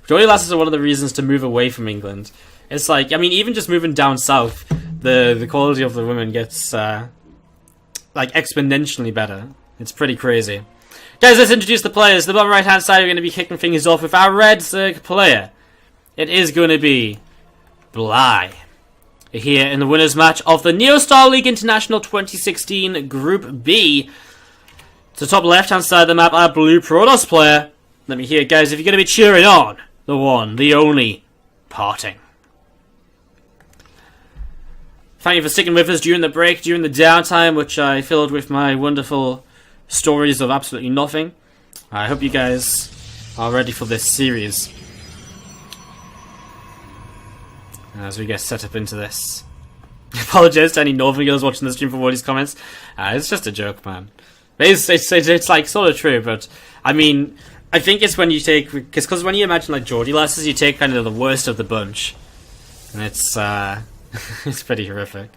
Geordie lasses are one of the reasons to move away from England. It's like, I mean, even just moving down south, the quality of the women gets, like, exponentially better. It's pretty crazy. Guys, let's introduce the players. The bottom right-hand side, we're going to be kicking things off with our red Zerg player. It is going to be Bly. Here in the winners match of the Neostar League International 2016 Group B. To the top left-hand side of the map, our blue Protoss player. Let me hear it, guys, if you're going to be cheering on the one, the only, PartinG. Thank you for sticking with us during the break, during the downtime, which I filled with my wonderful stories of absolutely nothing. I hope you guys are ready for this series. As we get set up into this. I apologize to any Northern girls watching the stream for all these comments. It's just a joke, man. It's like sort of true, but I mean, I think it's when you take, because when you imagine like Geordie lasses, you take kind of the worst of the bunch, and it's it's pretty horrific.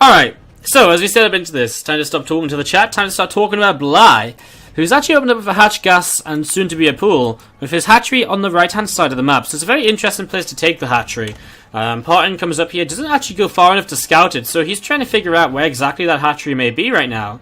Alright, so as we set up into this, time to stop talking to the chat, time to start talking about Bly, who's actually opened up with a hatch gas and soon to be a pool, with his hatchery on the right hand side of the map. So it's a very interesting place to take the hatchery. PartinG comes up here, doesn't actually go far enough to scout it, so he's trying to figure out where exactly that hatchery may be right now.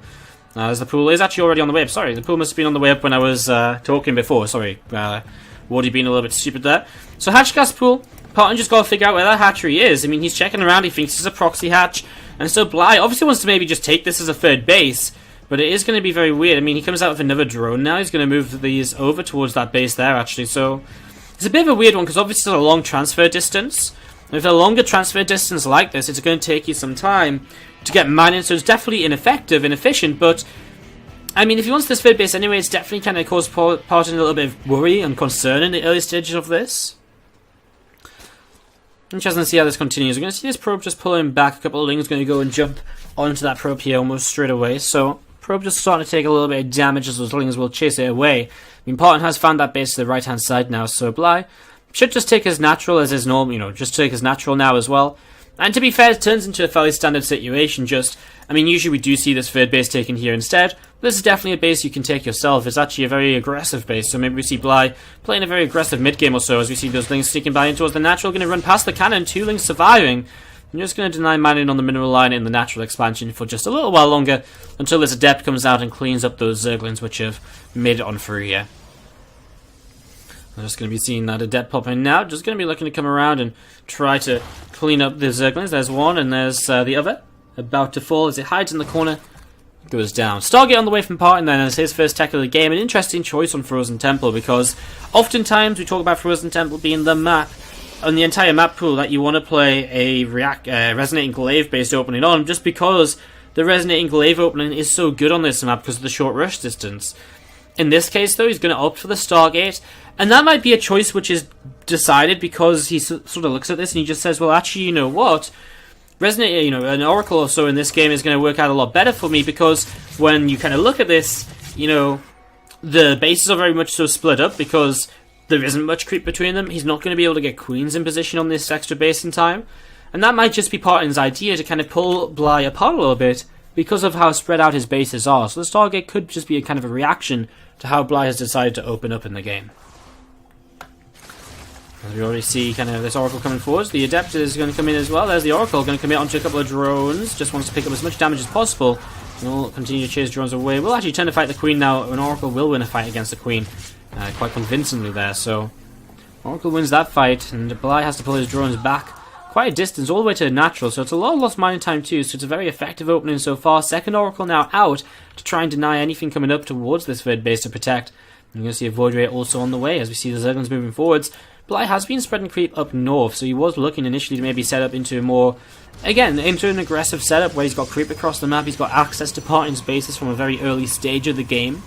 As the pool is actually already on the way up. Sorry, the pool must have been on the way up when I was talking before. Sorry, Wardy being a little bit stupid there. So hatch gas pool, PartinG just got to figure out where that hatchery is. I mean, he's checking around, he thinks it's a proxy hatch. And so Bly obviously wants to maybe just take this as a third base, but it is going to be very weird. I mean, he comes out with another drone now. He's going to move these over towards that base there, actually. So it's a bit of a weird one, because obviously it's a long transfer distance. And with a longer transfer distance like this, it's going to take you some time to get mining, so it's definitely ineffective, inefficient, but I mean, if he wants this third base anyway, it's definitely kind of caused PartinG a little bit of worry and concern in the early stages of this. Interesting to see how this continues. We're going to see this probe just pulling back. A couple of Lings going to go and jump onto that probe here almost straight away. So, probe just starting to take a little bit of damage as those Lings will chase it away. I mean, PartinG has found that base to the right-hand side now, so Bly should just take as natural as his normal, you know, just take as natural now as well. And to be fair, it turns into a fairly standard situation. Just, I mean, usually we do see this third base taken here instead. But this is definitely a base you can take yourself. It's actually a very aggressive base. So maybe we see Bly playing a very aggressive mid-game or so as we see those Lings sneaking by in towards the natural. Going to run past the cannon. 2 Lings surviving. I'm just going to deny mining on the mineral line in the natural expansion for just a little while longer until this Adept comes out and cleans up those Zerglings which have made it on through here. I'm just going to be seeing that Adept pop in now. Just going to be looking to come around and try to clean up the Zerglings. There's one, and there's the other. About to fall as it hides in the corner. Goes down. Stargate on the way from PartinG then as his first tech of the game. An interesting choice on Frozen Temple, because oftentimes we talk about Frozen Temple being the map on the entire map pool that you want to play a Resonating Glaive based opening on, just because the Resonating Glaive opening is so good on this map because of the short rush distance. In this case, though, he's going to opt for the Stargate, and that might be a choice which is decided because he sort of looks at this and he just says, well, actually, you know what? Resonate, you know, an Oracle or so in this game is going to work out a lot better for me, because when you kind of look at this, you know, the bases are very much so split up because there isn't much creep between them. He's not going to be able to get queens in position on this extra base in time, and that might just be PartinG's idea to kind of pull Bly apart a little bit because of how spread out his bases are. So the Stargate could just be a kind of a reaction to how Bly has decided to open up in the game. As we already see kind of this Oracle coming forwards, the Adept is going to come in as well. There's the Oracle going to commit onto a couple of drones, just wants to pick up as much damage as possible, and will continue to chase drones away. We'll actually turn to fight the Queen now. An Oracle will win a fight against the Queen quite convincingly there, so Oracle wins that fight, and Bly has to pull his drones back quite a distance, all the way to natural, so it's a lot of lost mining time too, so it's a very effective opening so far. Second Oracle now out to try and deny anything coming up towards this third base to protect. You're going to see a Void Ray also on the way as we see the Zerglings moving forwards. Bly has been spreading creep up north, so he was looking initially to maybe set up into a more, again, into an aggressive setup where he's got creep across the map, he's got access to PartinG's bases from a very early stage of the game.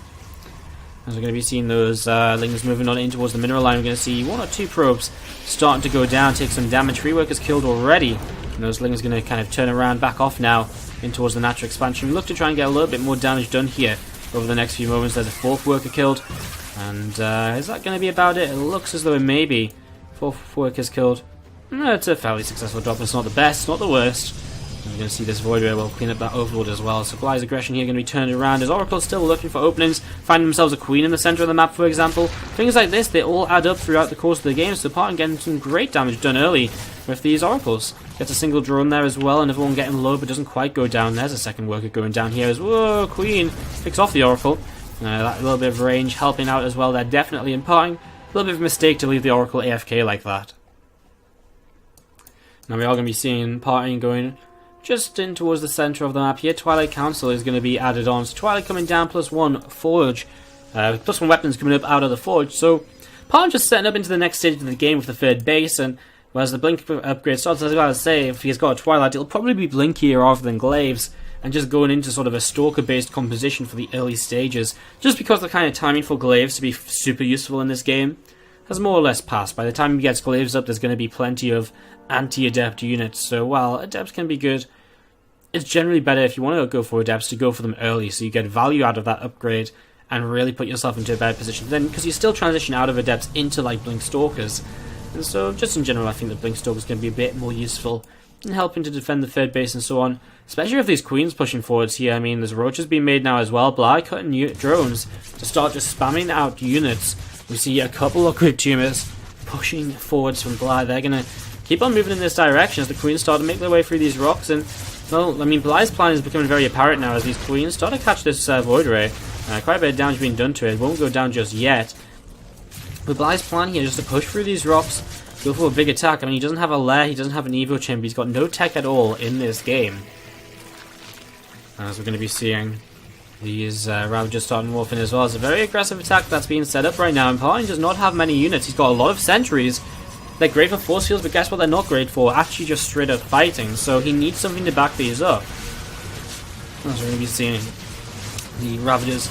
As we're going to be seeing those Lings moving on in towards the mineral line, we're going to see 1 or 2 probes starting to go down, take some damage. 3 workers killed already, and those Lings are going to kind of turn around, back off now in towards the natural expansion. We look to try and get a little bit more damage done here over the next few moments. There's a 4th worker killed, and is that going to be about it? It looks as though it may be. 4th workers killed. It's a fairly successful drop. It's not the best, not the worst. We're going to see this Void Ray will clean up that Overlord as well. So Bly's aggression here going to be turned around as Oracle's still looking for openings, finding themselves a Queen in the center of the map, for example. Things like this, they all add up throughout the course of the game, so PartinG getting some great damage done early with these Oracles. Gets a single drone there as well, another one getting low but doesn't quite go down. There's a second worker going down here as whoa, Queen picks off the Oracle. That little bit of range helping out as well there, definitely in PartinG. A little bit of a mistake to leave the Oracle AFK like that. Now we are going to be seeing PartinG going just in towards the center of the map here. Twilight Council is going to be added on. So Twilight coming down, +1 Forge, +1 weapons coming up out of the Forge. So PartinG just setting up into the next stage of the game with the third base, and whereas the Blink upgrade starts, as I was about to say, if he's got a Twilight, it'll probably be Blink here rather than Glaives, and just going into sort of a Stalker-based composition for the early stages, just because the kind of timing for Glaives to be super useful in this game has more or less passed. By the time he gets Glaives up, there's going to be plenty of anti-Adept units, so while Adepts can be good, it's generally better if you want to go for Adepts to go for them early, so you get value out of that upgrade and really put yourself into a better position then, because you still transition out of Adepts into like Blink Stalkers. And so just in general I think that Blink Stalkers can be a bit more useful in helping to defend the third base and so on, especially if these Queens pushing forwards here. I mean, there's roaches being made now as well. Bly cutting drones to start just spamming out units. We see a couple of Crypt Tumors pushing forwards from Bly. They're going to keep on moving in this direction as the Queens start to make their way through these rocks. And, well, I mean, Bly's plan is becoming very apparent now as these Queens start to catch this Void Ray. Quite a bit of damage being done to it. It won't go down just yet. But Bly's plan here is just to push through these rocks, go for a big attack. I mean, he doesn't have a lair, he doesn't have an Evo Chamber, he's got no tech at all in this game. As we're going to be seeing these Ravagers starting to morph in as well. It's a very aggressive attack that's being set up right now, and PartinG does not have many units. He's got a lot of sentries. They're great for force fields, but guess what they're not great for? Actually just straight up fighting, so he needs something to back these up. As we're going to be seeing the Ravagers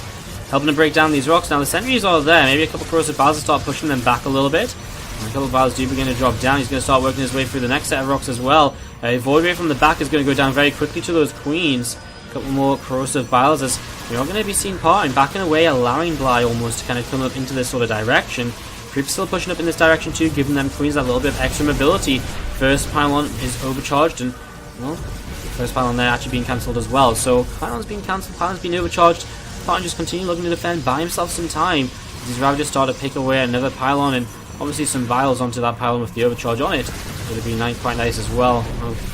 helping to break down these rocks. Now the sentries are there, maybe a couple of corrosive battles start pushing them back a little bit. And a couple of battles do begin to drop down. He's going to start working his way through the next set of rocks as well. A Void Ray from the back is going to go down very quickly to those Queens. A couple more corrosive battles as we're not going to be seeing PartinG backing away, allowing Bly almost to kind of come up into this sort of direction. Creep's still pushing up in this direction too, giving them Queens that little bit of extra mobility. First pylon is overcharged, and, well, first pylon there actually being cancelled as well. So pylon's being cancelled, pylon's being overcharged. PartinG just continue looking to defend, buy himself some time. These Ravagers start to pick away another pylon, and obviously some vials onto that pylon with the overcharge on it. Would have been quite nice as well.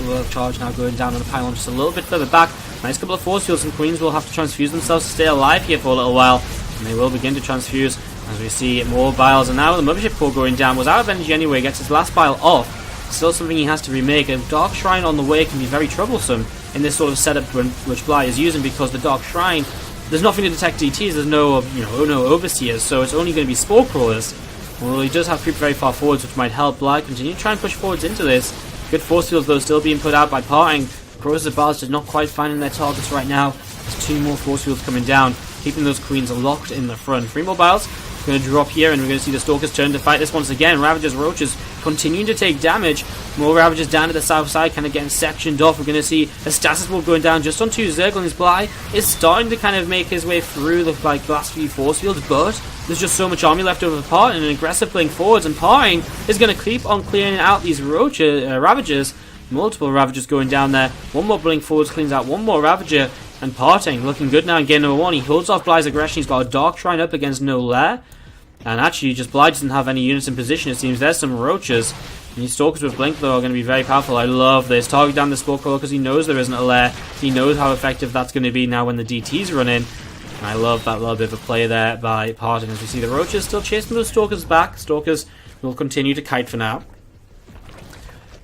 Overcharge now going down on the pylon just a little bit further back. Nice couple of force fields, and Queens will have to transfuse themselves to stay alive here for a little while. And they will begin to transfuse as we see more vials. And now the Mothership Core going down was out of energy anyway, gets his last vial off. Still something he has to remake. A Dark Shrine on the way can be very troublesome in this sort of setup which Bly is using, because the Dark Shrine, there's nothing to detect DTs, there's no Overseers, so it's only going to be Spore Crawlers. Well, he does have creep very far forwards, which might help Bly continue to try and push forwards into this. Good force fields though still being put out by PartinG. Corrosive Battles just not quite finding their targets right now. There's 2 more force fields coming down, keeping those Queens locked in the front. 3 more Battles going to drop here, and we're going to see the Stalkers turn to fight this once again. Ravagers, Roaches continuing to take damage. More Ravagers down to the south side, kind of getting sectioned off. We're going to see a Stasis Wolf going down just on 2 Zerglings. Bly is starting to kind of make his way through the last few force fields, but there's just so much army left over for PartinG, and an aggressive playing forwards, and PartinG is going to keep on clearing out these Ravagers. Multiple Ravagers going down there. 1 more Blink forwards cleans out 1 more Ravager, and PartinG looking good now in game number 1. He holds off Bly's aggression. He's got a Dark Shrine up against no lair. And actually, just Bly doesn't have any units in position, it seems. There's some Roaches. And these Stalkers with Blink, though, are going to be very powerful. I love this. Target down the Spore Crawler because he knows there isn't a lair. He knows how effective that's going to be now when the DTs run in. And I love that little bit of a play there by PartinG. As we see the Roaches still chasing those Stalkers back. Stalkers will continue to kite for now.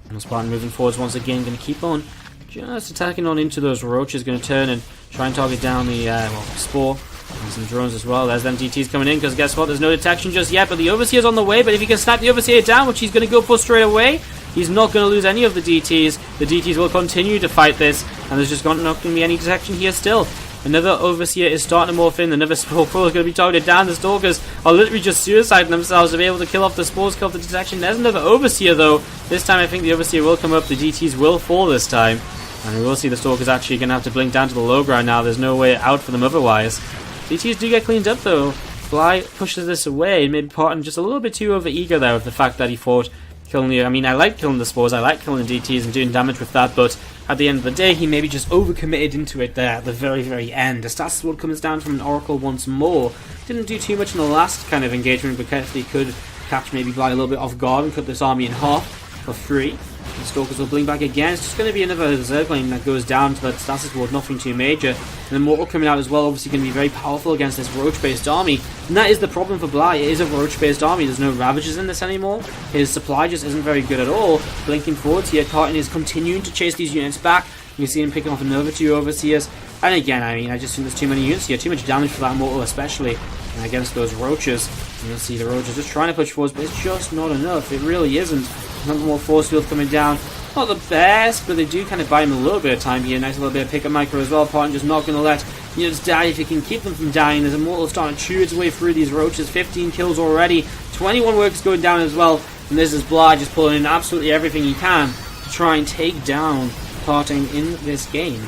And PartinG moving forwards once again. Going to keep on just attacking on into those Roaches. Going to turn and try and target down the Spore. And some drones as well. There's them DTs coming in, because guess what? There's no detection just yet, but the Overseer's on the way. But if he can snap the Overseer down, which he's going to go for straight away, he's not going to lose any of the DTs. The DTs will continue to fight this, and there's just not going to be any detection here still. Another Overseer is starting to morph in. Another Spore Crawler is going to be targeted down. The Stalkers are literally just suiciding themselves to be able to kill off the Spores, kill off the detection. There's another Overseer, though. This time I think the Overseer will come up. The DTs will fall this time. And we will see the Stalkers actually going to have to blink down to the low ground now. There's no way out for them otherwise. DTs do get cleaned up though. Bly pushes this away. Maybe PartinG just a little bit too over-eager there with the fact that he thought killing the... I mean, I like killing the spores, I like killing the DTs and doing damage with that, but at the end of the day, he maybe just overcommitted into it there at the very, very end. The status sword comes down from an Oracle once more. Didn't do too much in the last kind of engagement, but he could catch maybe Bly a little bit off guard and cut this army in half for free. The Stalkers will blink back again. It's just going to be another Zergling that goes down to that status ward, nothing too major. And the Mortal coming out as well, obviously going to be very powerful against this Roach-based army. And that is the problem for Bly. It is a Roach-based army. There's no Ravagers in this anymore. His supply just isn't very good at all. Blinking forwards here, PartinG is continuing to chase these units back. You can see him picking off another 2 Overseers. And again, I mean, I just think there's too many units here. Too much damage for that Mortal especially. And against those Roaches. And you'll see the Roaches just trying to push forwards, but it's just not enough. It really isn't. Another more force field coming down. Not the best, but they do kind of buy him a little bit of time here. Nice little bit of pickup micro as well. PartinG just not going to let units die if he can keep them from dying. There's a Mortal starting to chew its way through these Roaches. 15 kills already. 21 workers going down as well. And this is Bly just pulling in absolutely everything he can to try and take down PartinG in this game.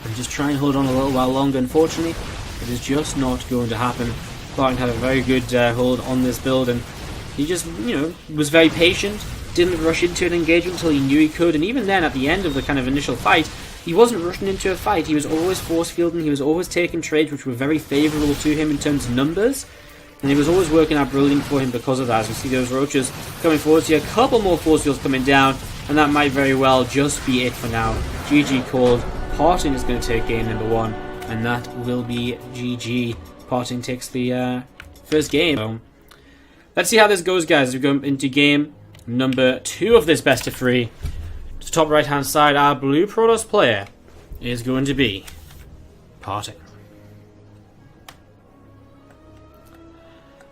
And just try and hold on a little while longer. Unfortunately, it is just not going to happen. PartinG had a very good hold on this build, and he just, was very patient. Didn't rush into an engagement until he knew he could, and even then, at the end of the kind of initial fight, he wasn't rushing into a fight. He was always force fielding, he was always taking trades which were very favourable to him in terms of numbers, and it was always working out brilliant for him because of that. As we see those Roaches coming forward here, a couple more force fields coming down, and that might very well just be it for now. GG called. PartinG is going to take game number 1, and that will be GG. PartinG takes the first game. So, let's see how this goes, guys, as we go into game number 2 of this best of 3. To the top right hand side, our blue Protoss player is going to be PartinG.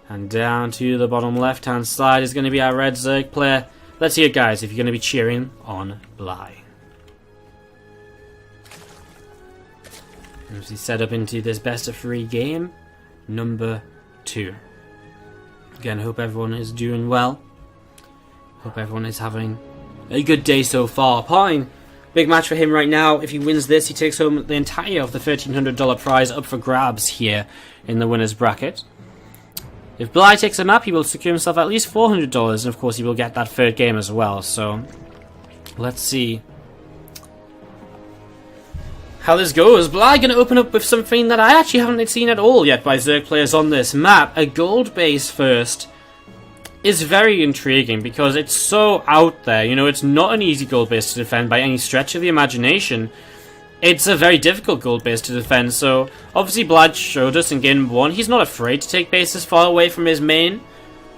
And down to the bottom left hand side is going to be our red Zerg player. Let's hear it, guys, if you're going to be cheering on Bly. As we set up into this best of 3 game number 2. Again, hope everyone is doing well. Hope everyone is having a good day so far. PartinG, big match for him right now. If he wins this, he takes home the entire of the $1,300 prize up for grabs here in the winner's bracket. If Bly takes a map, he will secure himself at least $400, and of course he will get that third game as well. So, let's see how this goes. Bly going to open up with something that I actually haven't seen at all yet by Zerg players on this map. A gold base first is very intriguing because it's so out there. It's not an easy gold base to defend by any stretch of the imagination. It's a very difficult gold base to defend, so obviously Bly showed us in game 1 he's not afraid to take bases far away from his main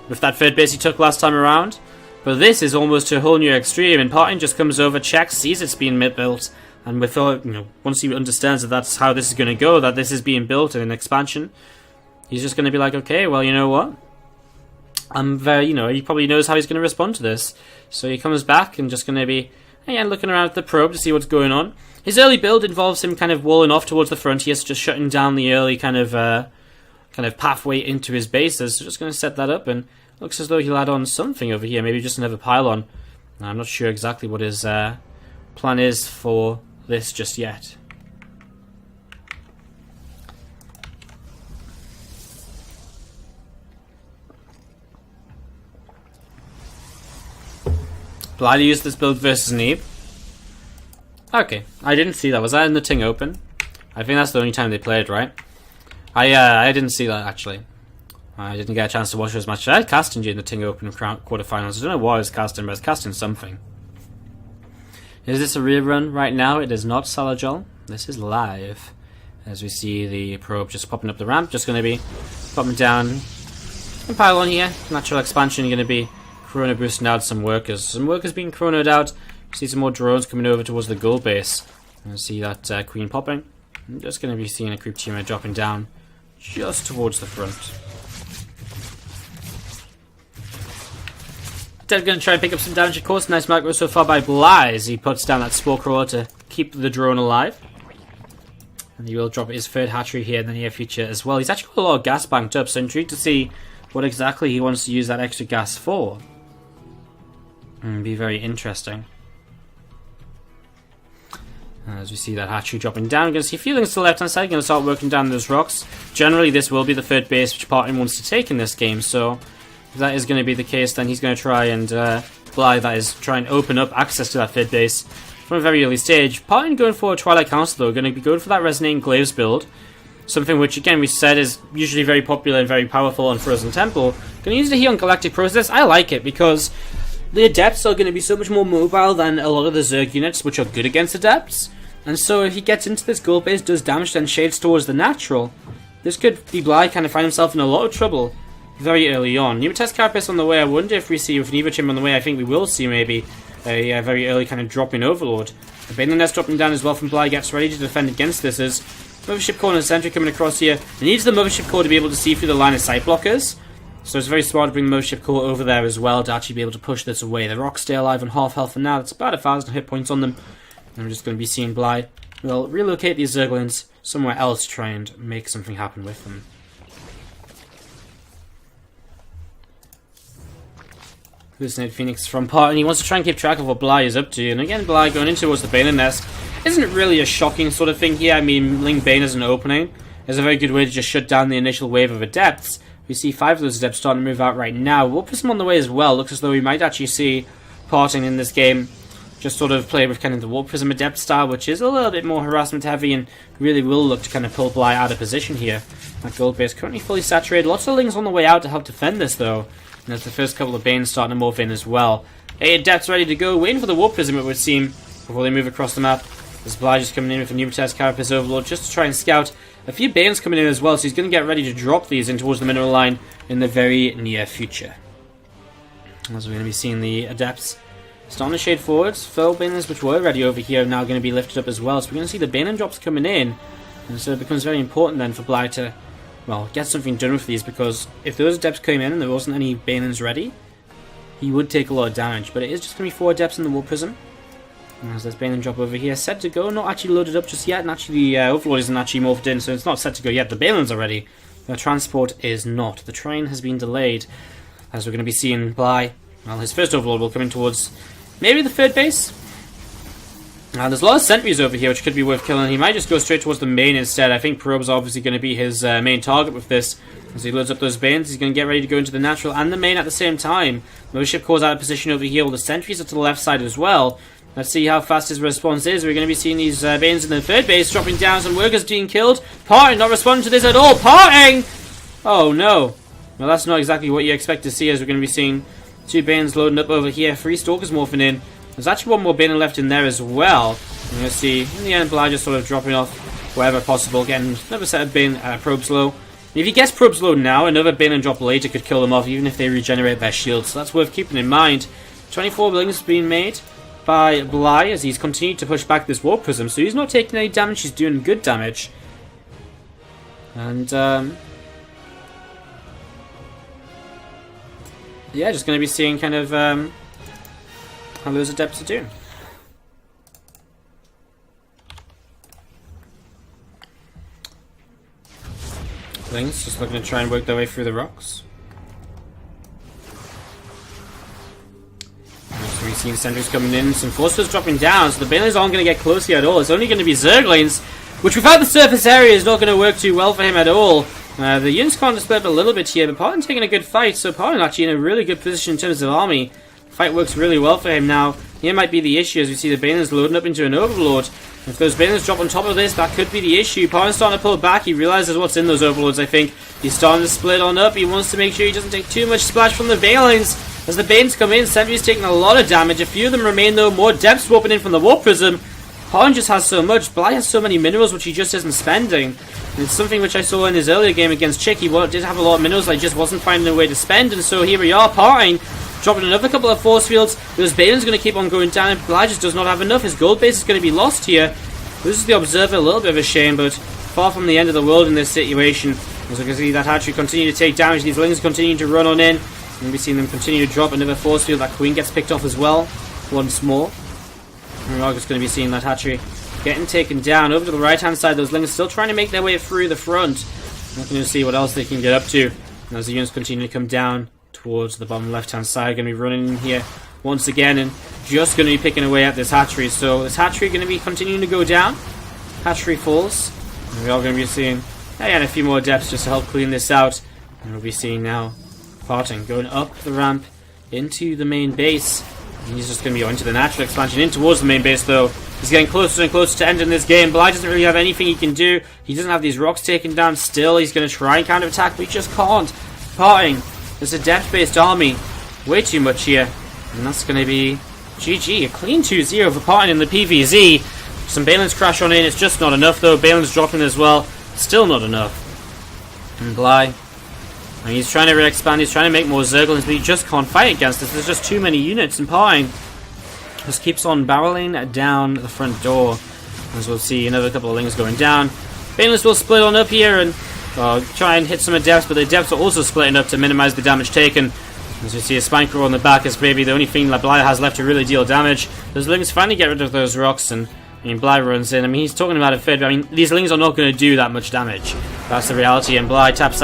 with that third base he took last time around. But this is almost to a whole new extreme, and PartinG just comes over, checks, sees it's being built, and without, once he understands that that's how this is going to go, that this is being built in an expansion, he's just going to be like, okay, well, you know what? I'm very, he probably knows how he's going to respond to this. So he comes back and just going to be, again, looking around at the probe to see what's going on. His early build involves him kind of walling off towards the front. He is just shutting down the early kind of pathway into his bases. So just going to set that up, and looks as though he'll add on something over here, maybe just another pylon. I'm not sure exactly what his plan is for this just yet. Bly used this build versus Neeb. Okay, I didn't see that. Was that in the Ting Open? I think that's the only time they played, right? I didn't see that, actually. I didn't get a chance to watch it as much. I had PartinG in the Ting Open quarterfinals. I don't know what I was casting, but I was casting something. Is this a rerun right now? It is not Salajol. This is live. As we see the probe just popping up the ramp. Just going to be popping down a pylon here. Natural expansion going to be chrono boosting out some workers. Some workers being chronoed out. See some more drones coming over towards the gold base. And see that queen popping. I'm just going to be seeing a creep teamer dropping down just towards the front. Dead going to try and pick up some damage, of course. Nice macro so far by Bly as he puts down that spore crawler to keep the drone alive. And he will drop his third hatchery here in the near future as well. He's actually got a lot of gas banked up, so I'm intrigued to see what exactly he wants to use that extra gas for. Be very interesting. As we see that hatchery dropping down, we're going to see feelings to the left hand side, going to start working down those rocks. Generally, this will be the third base which PartinG wants to take in this game, so If that is going to be the case, then he's going to try and try and open up access to that third base from a very early stage. PartinG going for a Twilight Council though, going to be going for that Resonating Glaives build. Something which, again, we said is usually very popular and very powerful on Frozen Temple. Going to use it here on Galactic Process. I like it because the Adepts are going to be so much more mobile than a lot of the Zerg units, which are good against Adepts. And so if he gets into this gold base, does damage, then shades towards the natural, this could be Bly kind of find himself in a lot of trouble very early on. Pneumatized Carapace on the way. I wonder if we see with Nevochim on the way. I think we will see maybe a very early kind of drop in Overlord. The Baneling Nest dropping down as well from Bly, gets ready to defend against this as Mothership Core in the center coming across here. It needs the Mothership Core to be able to see through the line of sight blockers. So it's very smart to bring the Mothership Core over there as well to actually be able to push this away. The Rocks stay alive on half health for now. That's about 1,000 hit points on them. And we're just going to be seeing Bly. We'll relocate these Zerglings somewhere else to try and make something happen with them. Hallucinate Phoenix from PartinG. He wants to try and keep track of what Bly is up to. And again, Bly going in towards the Baneling Nest isn't really a shocking sort of thing here. I mean, Ling Bane as an opening is a very good way to just shut down the initial wave of Adepts. We see 5 of those Adepts starting to move out right now. We'll put them on the way as well. Looks as though we might actually see PartinG in this game just sort of play with kind of the Warp Prism Adept style, which is a little bit more harassment heavy and really will look to kind of pull Bly out of position here. That gold base currently fully saturated. Lots of Lings on the way out to help defend this though. And there's the first couple of Banes starting to morph in as well. Adepts ready to go, waiting for the Warp Prism it would seem, before they move across the map. There's Bly just coming in with a Pneumatized Carapace Overlord just to try and scout. A few Banes coming in as well, so he's going to get ready to drop these in towards the mineral line in the very near future. As we're going to be seeing the Adepts starting to shade forwards. Foe Banelings, which were already over here, are now going to be lifted up as well. So we're going to see the Baneling drops coming in. And so it becomes very important then for Bly to, well, get something done with these, because if those Adepts came in and there wasn't any Banelings ready, he would take a lot of damage. But it is just going to be 4 Adepts in the Warp Prism. As there's Baneling drop over here, set to go, not actually loaded up just yet, and actually the Overlord isn't actually morphed in, so it's not set to go yet. The Banelings are ready. The transport is not. The train has been delayed, as we're going to be seeing Bly. Well, his first Overlord will come in towards maybe the third base. There's a lot of sentries over here, which could be worth killing. He might just go straight towards the main instead. I think Probe's obviously going to be his main target with this. As he loads up those Banes, he's going to get ready to go into the natural and the main at the same time. Mothership Core's out of position over here. All the sentries are to the left side as well. Let's see how fast his response is. We're going to be seeing these Banes in the third base dropping down. Some workers being killed. PartinG not responding to this at all. PartinG! Oh no. Well, that's not exactly what you expect to see, as we're going to be seeing 2 Banes loading up over here. 3 Stalkers morphing in. There's actually 1 more Bane left in there as well. We're going to see, in the end, Bly just sort of dropping off wherever possible. Getting another set of Bane probes low. And if he gets probes low now, another Bane and drop later could kill them off, even if they regenerate their shields. So that's worth keeping in mind. 24 buildings being made by Bly as he's continued to push back this Warp Prism. So he's not taking any damage, he's doing good damage. And, yeah, just going to be seeing kind of how those Adepts are doing. Lings just looking to try and work their way through the rocks. So we've seen sentries coming in, some forces dropping down, so the Banelings aren't going to get close here at all. It's only going to be Zerglings, which without the surface area is not going to work too well for him at all. The units can't display up a little bit here, but PartinG taking a good fight, so PartinG actually in a really good position in terms of army. The fight works really well for him now. Here might be the issue as we see the Banelings loading up into an Overlord. If those Banelings drop on top of this, that could be the issue. PartinG's starting to pull back. He realizes what's in those Overlords, I think. He's starting to split on up. He wants to make sure he doesn't take too much splash from the Banelings. As the Banes come in, Sentry's taking a lot of damage. A few of them remain though. More depth swapping in from the Warp Prism. PartinG just has so much. Bly has so many minerals which he just isn't spending. And it's something which I saw in his earlier game against Chick. He did have a lot of minerals that he just wasn't finding a way to spend. And so here we are, PartinG dropping another couple of force fields. Those Banelings going to keep on going down. And Bly just does not have enough. His gold base is going to be lost here. This is the Observer, a little bit of a shame, but far from the end of the world in this situation. As you can see, that hatchery continue to take damage. These Lings continue to run on in. And we've seen them continue to drop another force field. That Queen gets picked off as well, once more. And we're just going to be seeing that hatchery getting taken down. Over to the right-hand side, those Lings still trying to make their way through the front. Looking to see what else they can get up to. And as the units continue to come down towards the bottom left-hand side, going to be running in here once again and just going to be picking away at this hatchery. So this hatchery going to be continuing to go down. Hatchery falls. And we are going to be seeing a few more Adepts just to help clean this out. And we'll be seeing now PartinG going up the ramp into the main base. He's just going to be onto the natural expansion in towards the main base, though. He's getting closer and closer to ending this game. Bly doesn't really have anything he can do. He doesn't have these rocks taken down still. He's going to try and counter-attack, but he just can't. PartinG, there's a depth-based army. Way too much here. And that's going to be GG. A clean 2-0 for PartinG in the PvZ. Some Balin's crash on in. It's just not enough, though. Balin's dropping as well. Still not enough. And Bly, I mean, he's trying to re-expand, he's trying to make more Zerglings, but he just can't fight against this. There's just too many units, and PartinG just keeps on barreling down the front door. As we'll see, another couple of Lings going down. Balin's will split on up here and try and hit some Adepts, but the Adepts are also splitting up to minimize the damage taken. As we see a Spine Crawl on the back is maybe the only thing that Bly has left to really deal damage. Those Lings finally get rid of those rocks, and I mean, Bly runs in. I mean, he's talking about it fed, but I mean, these Lings are not going to do that much damage. That's the reality, and Bly taps out.